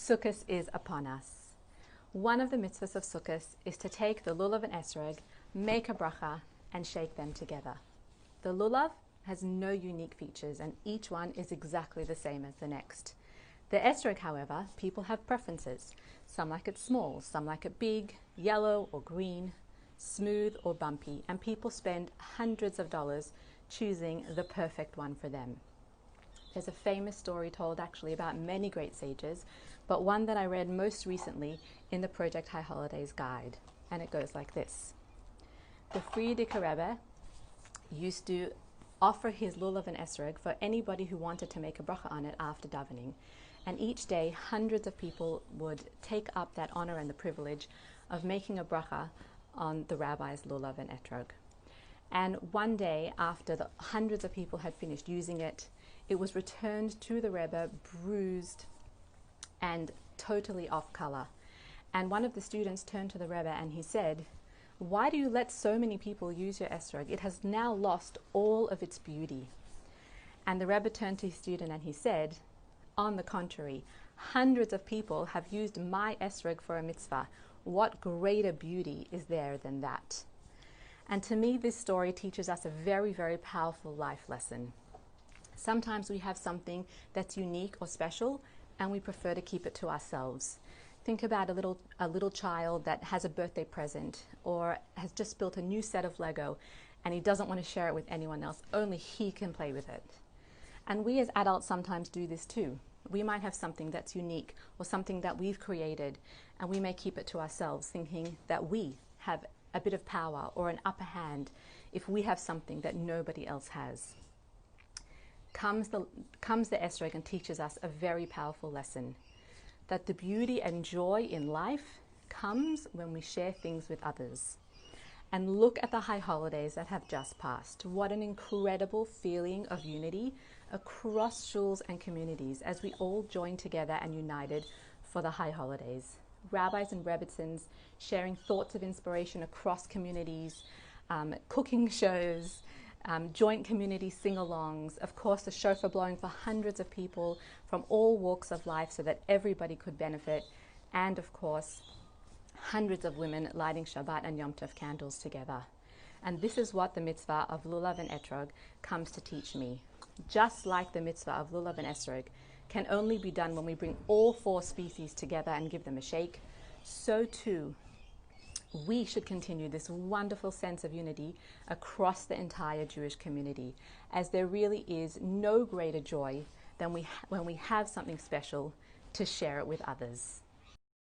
Sukkot is upon us. One of the mitzvahs of Sukkot is to take the lulav and esrog, make a bracha, and shake them together. The lulav has no unique features, and each one is exactly the same as the next. The esrog, however, people have preferences. Some like it small, some like it big, yellow or green, smooth or bumpy, and people spend hundreds of dollars choosing the perfect one for them. There's a famous story told actually about many great sages, but one that I read most recently in the Project High Holidays guide, and it goes like this. The Frierdiker Rebbe used to offer his lulav and esrog for anybody who wanted to make a bracha on it after davening, and each day hundreds of people would take up that honor and the privilege of making a bracha on the rabbi's lulav and esrog. And one day, after the hundreds of people had finished using it, it was returned to the Rebbe bruised and totally off color. And one of the students turned to the Rebbe and he said, "Why do you let so many people use your esrog? It has now lost all of its beauty." And the Rebbe turned to his student and he said, "On the contrary, hundreds of people have used my esrog for a mitzvah. What greater beauty is there than that?" And to me, this story teaches us a very, very powerful life lesson. Sometimes we have something that's unique or special, and we prefer to keep it to ourselves. Think about a little child that has a birthday present or has just built a new set of Lego, and he doesn't want to share it with anyone else. Only he can play with it. And we as adults sometimes do this too. We might have something that's unique or something that we've created, and we may keep it to ourselves, thinking that we have a bit of power or an upper hand if we have something that nobody else has. Comes the esrog and teaches us a very powerful lesson, that the beauty and joy in life comes when we share things with others. And look at the high holidays that have just passed. What an incredible feeling of unity across shuls and communities as we all join together and united for the high holidays. Rabbis and Rebbetzins sharing thoughts of inspiration across communities, cooking shows, joint community sing-alongs, of course the shofar blowing for hundreds of people from all walks of life so that everybody could benefit, and of course hundreds of women lighting Shabbat and Yom Tov candles together. And this is what the mitzvah of lulav and etrog comes to teach me. Just like the mitzvah of lulav and esrog can only be done when we bring all four species together and give them a shake, so too we should continue this wonderful sense of unity across the entire Jewish community, as there really is no greater joy than when we have something special to share it with others.